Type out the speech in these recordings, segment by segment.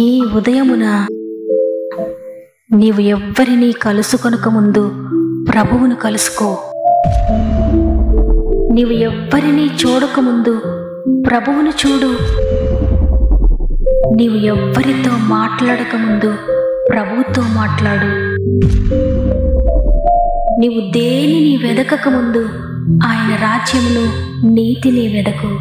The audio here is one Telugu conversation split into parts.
ఈ ఉదయమున నీవు ఎవ్వరినీ కలుసుకొనక ముందు ప్రభువును కలుసుకో. నీవు ఎవ్వరినీ చూడకముందు ప్రభువును చూడు. నీవు ఎవ్వరితో మాట్లాడకముందు ప్రభువుతో మాట్లాడు. నీవు దేనిని వెదకకముందు ఆయన రాజ్యమును నీతిని వెదకు.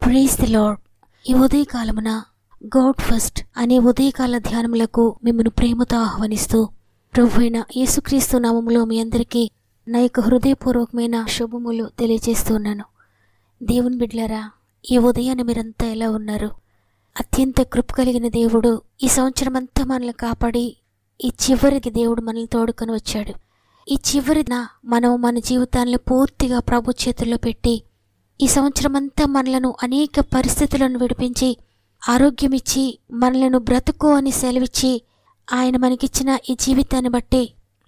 Praise the lord. ఈ ఉదయకాలమున గాడ్ ఫస్ట్ అనే ఉదయకాల ధ్యానములకు మిమ్మల్ని ప్రేమతో ఆహ్వానిస్తూ ప్రభువైన యేసుక్రీస్తు నామములో మీ అందరికీ నా యొక్క హృదయపూర్వకమైన శుభములు తెలియజేస్తున్నాను. దేవుని బిడ్డలారా, ఈ ఉదయాన్ని మీరంతా ఎలా ఉన్నారు? అత్యంత కృప కలిగిన దేవుడు ఈ సంవత్సరం అంతా మనల్ని కాపాడి ఈ చివరికి దేవుడు మనల్ని తోడుకొని వచ్చాడు. ఈ చివరిన మనం మన జీవితాలను పూర్తిగా ప్రభు చేతుల్లో పెట్టి ఈ సంవత్సరం అంతా మనలను అనేక పరిస్థితులను విడిపించి ఆరోగ్యం ఇచ్చి మనలను బ్రతుకు అని సెలవిచ్చి ఆయన మనకిచ్చిన ఈ జీవితాన్ని బట్టి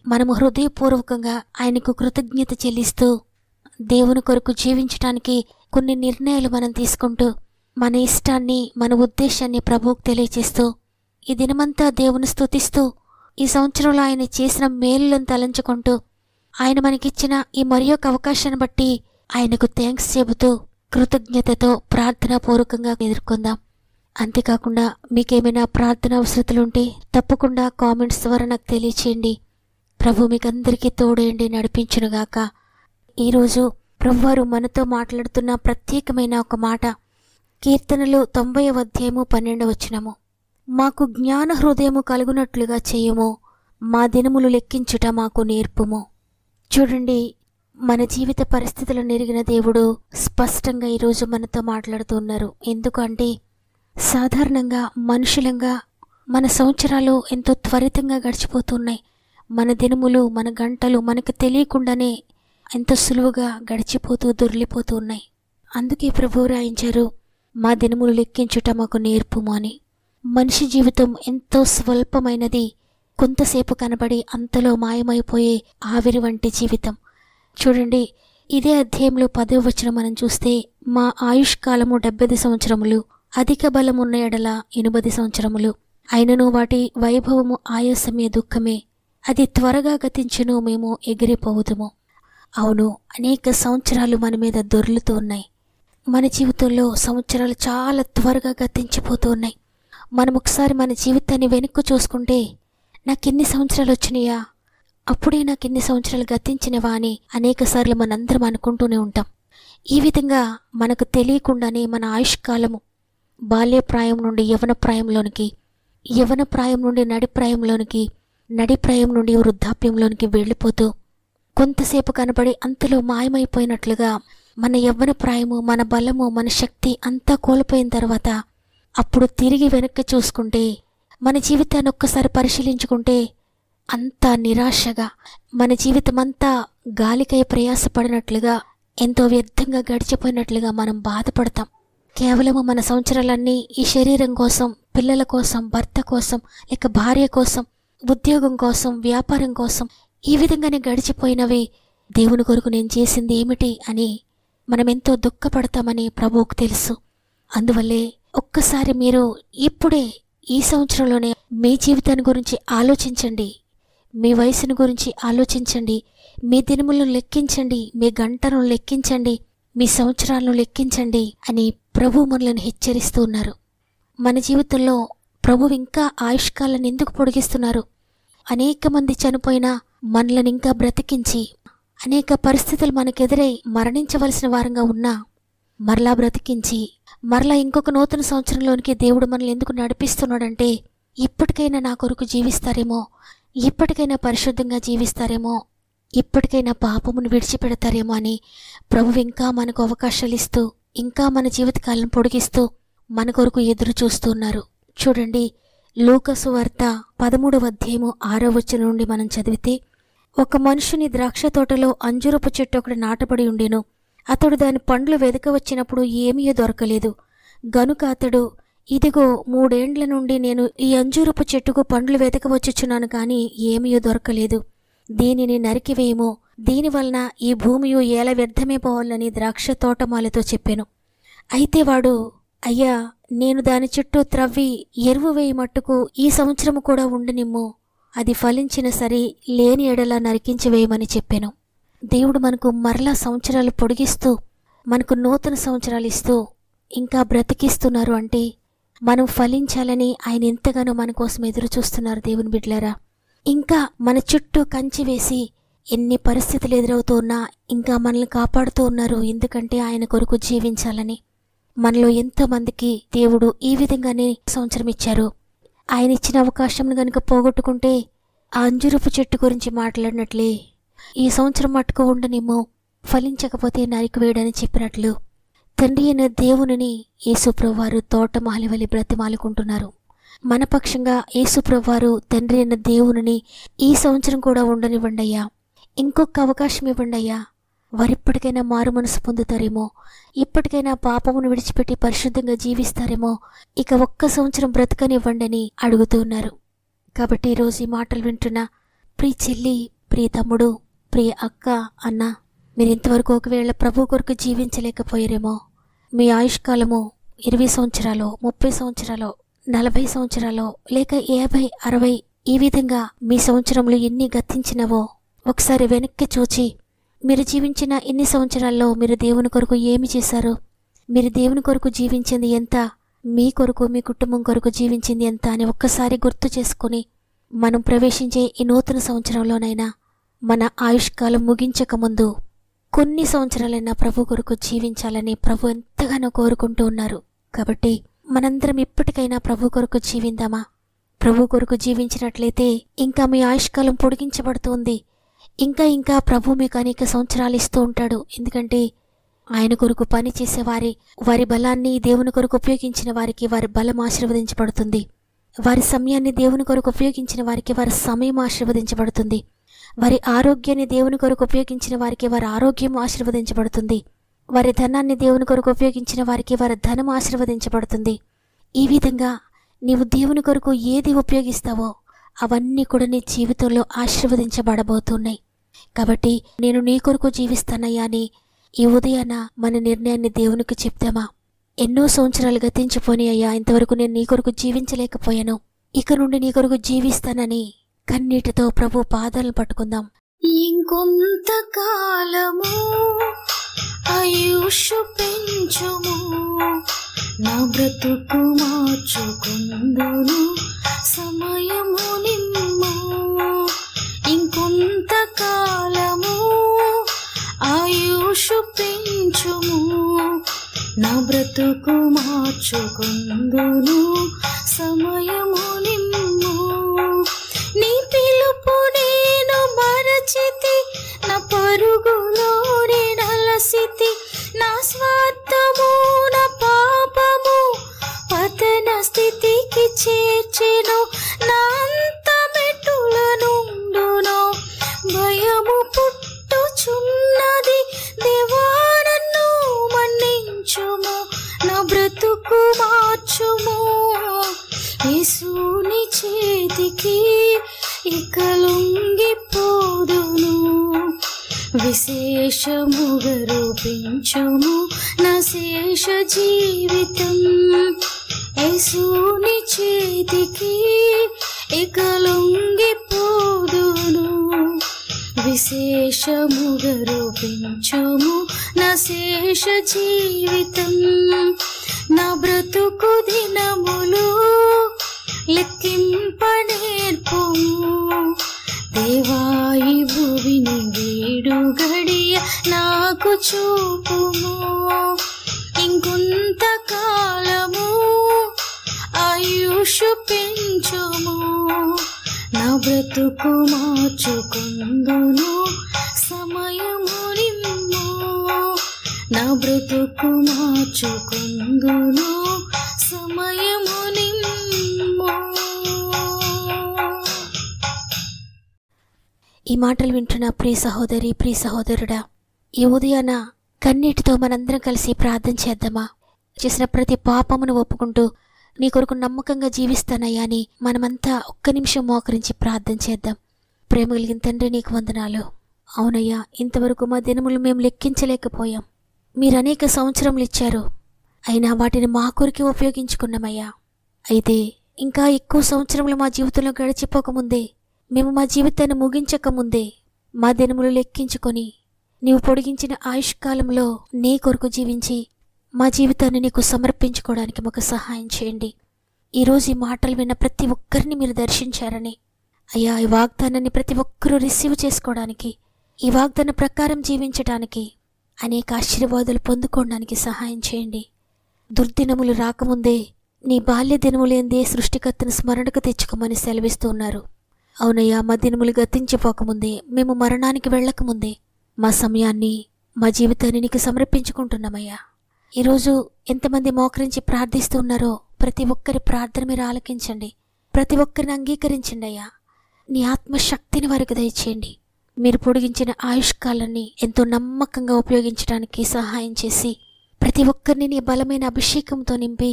మనము హృదయపూర్వకంగా ఆయనకు కృతజ్ఞత చెల్లిస్తూ దేవుని కొరకు జీవించడానికి కొన్ని నిర్ణయాలు మనం తీసుకుంటూ మన ఇష్టాన్ని మన ఉద్దేశాన్ని ప్రభువుకు తెలియచేస్తూ ఈ దినమంతా దేవుని స్తుతిస్తూ ఈ సంవత్సరంలో ఆయన చేసిన మేలులను తలంచుకుంటూ ఆయన మనకిచ్చిన ఈ మరి ఒక అవకాశాన్ని బట్టి ఆయనకు థ్యాంక్స్ చెబుతూ కృతజ్ఞతతో ప్రార్థనాపూర్వకంగా ఎదుర్కొందాం. అంతేకాకుండా మీకేమైనా ప్రార్థన అవసరతలుంటే తప్పకుండా కామెంట్స్ ద్వారా నాకు తెలియచేయండి. ప్రభు మీకందరికీ తోడేయండి, నడిపించునుగాక. ఈరోజు ప్రభువారు మనతో మాట్లాడుతున్న ప్రత్యేకమైన ఒక మాట కీర్తనలు 90వ అధ్యాయము 12వ వచనము. మాకు జ్ఞాన హృదయము కలుగునట్లుగా చేయుము, మా దినములు లెక్కించుట మాకు నేర్పుము. చూడండి, మన జీవిత పరిస్థితులను ఎరిగిన దేవుడు స్పష్టంగా ఈరోజు మనతో మాట్లాడుతున్నారు. ఎందుకంటే సాధారణంగా మనుషులంగా మన సంవత్సరాలు ఎంతో త్వరితంగా గడిచిపోతున్నాయి. మన దినములు మన గంటలు మనకు తెలియకుండానే ఎంతో సులువుగా గడిచిపోతూ దొర్లిపోతూ ఉన్నాయి. అందుకే ప్రభువు రాయించారు, మా దినములు లెక్కించుట మాకు నేర్పుము అని. మనిషి జీవితం ఎంతో స్వల్పమైనది, కొంతసేపు కనబడి అంతలో మాయమైపోయే ఆవిరి వంటి జీవితం. చూడండి, ఇదే అధ్యాయంలో 10వ వచనం మనం చూస్తే మా ఆయుష్కాలము 70 సంవత్సరములు, అధిక బలమున్న ఎడల 80 సంవత్సరములు, అయినను వాటి వైభవము ఆయాసమే దుఃఖమే, అది త్వరగా గతించును, మేము ఎగిరిపోవుదుము. అవును, అనేక సంవత్సరాలు మన మీద దొర్లుతూ ఉన్నాయి. మన జీవితంలో సంవత్సరాలు చాలా త్వరగా గతించిపోతూ ఉన్నాయి. మనం ఒకసారి మన జీవితాన్ని వెనక్కు చూసుకుంటే నాకెన్ని సంవత్సరాలు వచ్చినాయా, అప్పుడే నాకు ఎన్ని సంవత్సరాలు గతించినవా అని అనేకసార్లు మనందరం అనుకుంటూనే ఉంటాం. ఈ విధంగా మనకు తెలియకుండానే మన ఆయుష్కాలము బాల్యప్రాయం నుండి యవనప్రాయంలోనికి, యవనప్రాయం నుండి నడిప్రాయంలోనికి, నడిప్రాయం నుండి వృద్ధాప్యంలోనికి వెళ్ళిపోతూ కొంతసేపు కనబడి అంతలో మాయమైపోయినట్లుగా మన యవ్వన ప్రాయము, మన బలము, మన శక్తి అంతా కోల్పోయిన తర్వాత అప్పుడు తిరిగి వెనక్కి చూసుకుంటే మన జీవితాన్ని ఒక్కసారి పరిశీలించుకుంటే అంతా నిరాశగా, మన జీవితం అంతా గాలికై ప్రయాసపడినట్లుగా, ఎంతో వ్యర్థంగా గడిచిపోయినట్లుగా మనం బాధపడతాం. కేవలము మన సంవత్సరాలన్నీ ఈ శరీరం కోసం, పిల్లల కోసం, భర్త కోసం, లేక భార్య కోసం, ఉద్యోగం కోసం, వ్యాపారం కోసం ఈ విధంగానే గడిచిపోయినవి. దేవుని కొరకు నేను చేసింది ఏమిటి అని మనం ఎంతో దుఃఖపడతామని ప్రభువుకు తెలుసు. అందువల్లే ఒక్కసారి మీరు ఇప్పుడే ఈ సంవత్సరంలోనే మీ జీవితాన్ని గురించి ఆలోచించండి, మీ వయసును గురించి ఆలోచించండి, మీ దినములను లెక్కించండి, మీ గంటలను లెక్కించండి, మీ సంవత్సరాలను లెక్కించండి అని ప్రభు మనల్ని హెచ్చరిస్తూ ఉన్నారు. మన జీవితంలో ప్రభువు ఇంకా ఆయుష్కాలను ఎందుకు పొడిగిస్తున్నారు? అనేక మంది చనిపోయినా మనలను ఇంకా బ్రతికించి, అనేక పరిస్థితులు మనకెదురై మరణించవలసిన వారంగా ఉన్నా మరలా బ్రతికించి, మరలా ఇంకొక నూతన సంవత్సరంలోనికి దేవుడు మనల్ని ఎందుకు నడిపిస్తున్నాడంటే ఇప్పటికైనా నా కొరకు జీవిస్తారేమో, ఇప్పటికైనా పరిశుద్ధంగా జీవిస్తారేమో, ఇప్పటికైనా పాపమును విడిచిపెడతారేమో అని ప్రభువు ఇంకా మనకు అవకాశాలు ఇస్తూ, ఇంకా మన జీవితకాలను పొడిగిస్తూ మన కొరకు ఎదురు చూస్తున్నారు. చూడండి, లూకాసు వార్త 13వ అధ్యాయము 6వ వచనం నుండి మనం చదివితే, ఒక మనుషుని ద్రాక్ష తోటలో అంజూరపు చెట్టు ఒకటి నాటబడి ఉండెను. అతడు దాని పండ్లు వెదక వచ్చినప్పుడు ఏమీ దొరకలేదు. గనుక అతడు, ఇదిగో 3 ఏండ్ల నుండి నేను ఈ అంజూరపు చెట్టుకు పండ్లు వెతకవచ్చుచున్నాను, కానీ ఏమీ దొరకలేదు. దీనిని నరికివేయము, దీనివలన ఈ భూమియు ఏల వ్యర్థమే పోవాలని ద్రాక్ష తోటమాలతో చెప్పాను. అయితే వాడు, అయ్యా, నేను దాని చుట్టూ త్రవ్వి ఎరువు వేయి మట్టుకు ఈ సంవత్సరము కూడా ఉండనిమ్ము, అది ఫలించిన సరే, లేని ఎడలా నరికించి వేయమని చెప్పాను. దేవుడు మనకు మరలా సంవత్సరాలు పొడిగిస్తూ మనకు నూతన సంవత్సరాలు ఇస్తూ ఇంకా బ్రతికిస్తున్నారు అంటే మనం ఫలించాలని ఆయన ఎంతగానో మన కోసం ఎదురు చూస్తున్నారు. దేవుని బిడ్డలారా, ఇంకా మన చుట్టూ కంచి వేసి ఎన్ని పరిస్థితులు ఎదురవుతూ ఉన్నా ఇంకా మనల్ని కాపాడుతూ ఉన్నారు. ఎందుకంటే ఆయన కొరకు జీవించాలని. మనలో ఎంతోమందికి దేవుడు ఈ విధంగానే సంవత్సరం ఇచ్చారు. ఆయన ఇచ్చిన అవకాశం గనుక పోగొట్టుకుంటే ఆ అంజురపు చెట్టు గురించి మాట్లాడినట్లే ఈ సంవత్సరం మట్టుకు ఉండనేమో, ఫలించకపోతే నరికివేయడని చెప్పినట్లు తండ్రి అయిన దేవునిని యేసుప్రభువారు తోటమాలి వలె బ్రతిమాలుకుంటున్నారు. మన పక్షంగా యేసుప్రభువారు తండ్రి అయిన దేవునిని ఈ సంవత్సరం కూడా ఉండనివ్వండయ్యా, ఇంకొక అవకాశం ఇవ్వండయ్యా, వారిప్పటికైనా మారు మనసు పొందుతారేమో, ఇప్పటికైనా పాపమును విడిచిపెట్టి పరిశుద్ధంగా జీవిస్తారేమో, ఇక ఒక్క సంవత్సరం బ్రతకనివ్వండి అని అడుగుతూ ఉన్నారు. కాబట్టి ఈరోజు ఈ మాటలు వింటున్న ప్రియ చెల్లి, ప్రియ తమ్ముడు, ప్రియ అక్క, అన్న, మీరు ఇంతవరకు ఒకవేళ ప్రభు కొరకు జీవించలేకపోయారేమో, మీ ఆయుష్కాలము 20 సంవత్సరాలు, 30 సంవత్సరాలు, 40 సంవత్సరాలు, లేక 50, 60 ఈ విధంగా మీ సంవత్సరములు ఎన్ని గతించినవో ఒకసారి వెనక్కి చూచి మీరు జీవించిన ఇన్ని సంవత్సరాల్లో మీరు దేవుని కొరకు ఏమి చేశారు, మీరు దేవుని కొరకు జీవించింది ఎంత, మీ కొరకు మీ కుటుంబం కొరకు జీవించింది ఎంత అని ఒక్కసారి గుర్తు చేసుకుని మనం ప్రవేశించే ఈ నూతన సంవత్సరంలోనైనా మన ఆయుష్కాలం ముగించక ముందు కొన్ని సంవత్సరాలైనా ప్రభు కొరకు జీవించాలని ప్రభు ఎంతగానో కోరుకుంటూ ఉన్నారు. కాబట్టి మనందరం ఇప్పటికైనా ప్రభు కొరకు జీవిందామా? ప్రభు కొరకు జీవించినట్లయితే ఇంకా మీ ఆయుష్కాలం పొడిగించబడుతుంది. ఇంకా ఇంకా ప్రభు మీకు అనేక సంవత్సరాలు ఇస్తూ ఉంటాడు. ఎందుకంటే ఆయన కొరకు పని చేసే వారి బలాన్ని దేవుని కొరకు ఉపయోగించిన వారికి వారి బలం ఆశీర్వదించబడుతుంది. వారి సమయాన్ని దేవుని కొరకు ఉపయోగించిన వారికి వారి సమయం ఆశీర్వదించబడుతుంది. వారి ఆరోగ్యాన్ని దేవుని కొరకు ఉపయోగించిన వారికి వారి ఆరోగ్యం ఆశీర్వదించబడుతుంది. వారి ధనాన్ని దేవుని కొరకు ఉపయోగించిన వారికి వారి ధనం ఆశీర్వదించబడుతుంది. ఈ విధంగా నీవు దేవుని కొరకు ఏది ఉపయోగిస్తావో అవన్నీ కూడా నీ జీవితంలో ఆశీర్వదించబడబోతున్నాయి. కాబట్టి నేను నీ కొరకు జీవిస్తానయ్యా అని ఈ ఉదయాన మన నిర్ణయాన్ని దేవునికి చెప్తామా? ఎన్నో సంవత్సరాలు గతించిపోయి అయ్యా, ఇంతవరకు నేను నీ కొరకు జీవించలేకపోయాను, ఇక నుండి నీ కొరకు జీవిస్తానని కన్నీటితో ప్రభు పాదాలను పట్టుకుందాం. ఇంకొంతకాలము ఆయుష్ పెంచుము, నా బ్రతుకు మార్చుకుందును సమయము నిమ్ము. ఇంకొంతకాలము ఆయుష్ పెంచుము, నా బ్రతుకు మార్చుకుందును సమయము నిమ్ము. నీ పిలుపు నేను మరచితి, నా పరుగులోనే నలసితి, నా స్వార్థము నా పాపము పతన స్థితికి చేర్చెను. నా అంతమెటుల నుండును భయము పుట్టుచున్నది, దేవా నన్ను మన్నించుము, నా బ్రతుకు మార్చుము. యేసుని చేతికి ఇక లొంగిపోదును, విశేషముగా రూపించుము నా శేష జీవితం. యేసుని చేతికి ఇక లొంగిపోదును, విశేషముగా రూపించుము నా శేష జీవితం. నా బ్రతుకు దినములు లెక్కింపనేర్పుము, దేవాయి భువిని వీడు గడియ నాకు చూపుము. ఇంకొంతకాలము ఆయుష్ పెంచుము, నా బ్రతుకు మార్చుకుందును సమయము నిమ్ము. నా బ్రతుకు మార్చుకుందును సమయము నిమ్ము. ఈ మాటలు వింటున్న ప్రియ సహోదరి, ప్రియ సహోదరుడా, ఈ ఉదయాన కన్నీటితో మనందరం కలిసి ప్రార్థన చేద్దామా? చేసిన ప్రతి పాపమును ఒప్పుకుంటూ నీ కొరకు నమ్మకంగా జీవిస్తానయ్యా అని మనమంతా ఒక్క నిమిషం మోకరించి ప్రార్థన చేద్దాం. ప్రేమ కలిగిన తండ్రి, నీకు వందనాలు. అవునయ్యా, ఇంతవరకు మా దినములు మేము లెక్కించలేకపోయాం. మీరు అనేక సంవత్సరములు ఇచ్చారు, అయినా వాటిని మా కొరికి ఉపయోగించుకున్నామయ్యా. అయితే ఇంకా ఎక్కువ సంవత్సరములు మా జీవితంలో గడిచిపోకముందే, మేము మా జీవితాన్ని ముగించకముందే మా దినములు లెక్కించుకొని నీవు పొడిగించిన ఆయుష్కాలంలో నీ కొరకు జీవించి మా జీవితాన్ని నీకు సమర్పించుకోవడానికి మాకు సహాయం చేయండి. ఈరోజు ఈ మాటలు విన్న ప్రతి ఒక్కరిని మీరు దర్శించారని అయ్యా, ఈ వాగ్దానాన్ని ప్రతి ఒక్కరూ రిసీవ్ చేసుకోవడానికి, ఈ వాగ్దాన ప్రకారం జీవించడానికి, అనేక ఆశీర్వాదాలు పొందుకోవడానికి సహాయం చేయండి. దుర్దినములు రాకముందే నీ బాల్య దినములేందే సృష్టికర్తను స్మరణకు తెచ్చుకోమని సెలవిస్తూ ఉన్నారు. అవునయ్యా, మా దినములు గతించిపోకముందే, మేము మరణానికి వెళ్ళకముందే మా సమయాన్ని, మా జీవితాన్ని నీకు సమర్పించుకుంటున్నామయ్యా. ఈరోజు ఎంతమంది మోకరించి ప్రార్థిస్తూ ఉన్నారో ప్రతి ఒక్కరి ప్రార్థన మీరు ఆలకించండి. ప్రతి ఒక్కరిని అంగీకరించండి అయ్యా. నీ ఆత్మశక్తిని వారికి దయచేయండి. మీరు పొడిగించిన ఆయుష్కాలాన్ని ఎంతో నమ్మకంగా ఉపయోగించడానికి సహాయం చేసి ప్రతి ఒక్కరిని నీ బలమైన అభిషేకంతో నింపి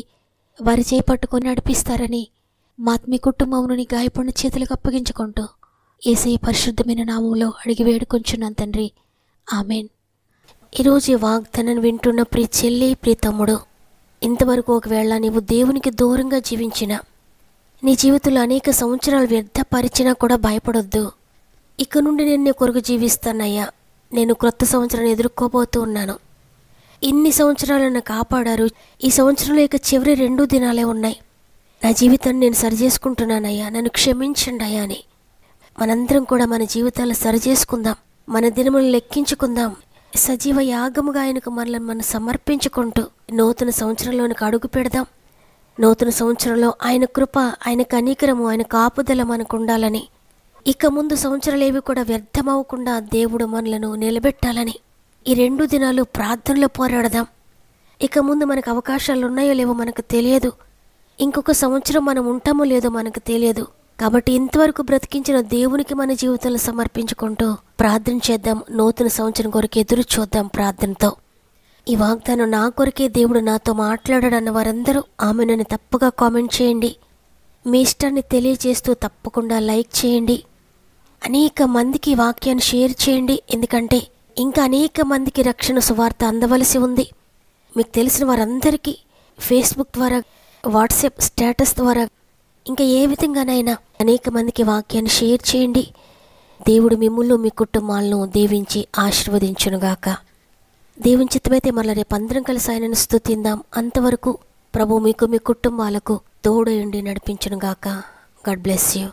వారి చేపట్టుకొని నడిపిస్తారని మా ఆత్మీయ కుటుంబమును నీ గాయపడిన చేతులకు అప్పగించుకుంటూ యేసయ్య పరిశుద్ధమైన నామంలో అడిగి వేడుకొంచున్నాను తండ్రి, ఆమెన్. ఈరోజు ఈ వాగ్దానాన్ని వింటున్న ప్రియ చెల్లి, ప్రియ తమ్ముడు, ఇంతవరకు ఒకవేళ నీవు దేవునికి దూరంగా జీవించిన, నీ జీవితంలో అనేక సంవత్సరాలు వ్యర్థపరిచినా కూడా భయపడొద్దు. ఇక నుండి నేను నీ కొరకు జీవిస్తానయ్యా. నేను క్రొత్త సంవత్సరాన్ని ఎదుర్కోబోతూ ఉన్నాను. ఇన్ని సంవత్సరాలు నన్ను కాపాడారు. ఈ సంవత్సరంలో ఇక చివరి 2 దినాలే ఉన్నాయి. నా జీవితాన్ని నేను సరిచేసుకుంటున్నానయ్యా, నన్ను క్షమించండి అయ్యా అని మనందరం కూడా మన జీవితాలను సరిచేసుకుందాం. మన దినములను లెక్కించుకుందాం. సజీవ యాగముగా ఆయనకు మనల్ని మనం సమర్పించుకుంటూ నూతన సంవత్సరంలోనికి అడుగు పెడదాం. నూతన సంవత్సరంలో ఆయన కృప, ఆయన కనికరము, ఆయన కాపుదల మనకు ఉండాలని, ఇక ముందు సంవత్సరాలేవి కూడా వ్యర్థమవకుండా దేవుడు మనలను నిలబెట్టాలని ఈ 2 దినాలు ప్రార్థనలో పోరాడదాం. ఇక ముందు మనకు అవకాశాలు ఉన్నాయో లేవో మనకు తెలియదు. ఇంకొక సంవత్సరం మనం ఉంటామో లేదో మనకు తెలియదు. కాబట్టి ఇంతవరకు బ్రతికించిన దేవునికి మన జీవితాలను సమర్పించుకుంటూ ప్రార్థన చేద్దాం. నూతన సంవత్సరం కొరకు ఎదురు చూద్దాం ప్రార్థనతో. ఈ వాగ్దానం నా కొరకే దేవుడు నాతో మాట్లాడాడన్న వారందరూ ఆమెనని తప్పగా కామెంట్ చేయండి. మీ ఇష్టాన్ని తెలియజేస్తూ తప్పకుండా లైక్ చేయండి. అనేక మందికి ఈ వాక్యాన్ని షేర్ చేయండి. ఎందుకంటే ఇంకా అనేక మందికి రక్షణ సువార్త అందవలసి ఉంది. మీకు తెలిసిన వారందరికీ ఫేస్బుక్ ద్వారా, వాట్సాప్ స్టేటస్ ద్వారా, ఇంకా ఏ విధంగానైనా అనేక మందికి వాక్యాన్ని షేర్ చేయండి. దేవుడు మిమ్ములను, మీ కుటుంబాలను దీవించి ఆశీర్వదించునుగాక. దేవుని చిత్తమైతే మళ్ళీ రేపు అందరం కలిసి ఆయనను స్తుతిందాం. అంతవరకు ప్రభు మీకు, మీ కుటుంబాలకు తోడయుండి నడిపించునుగాక. God bless you.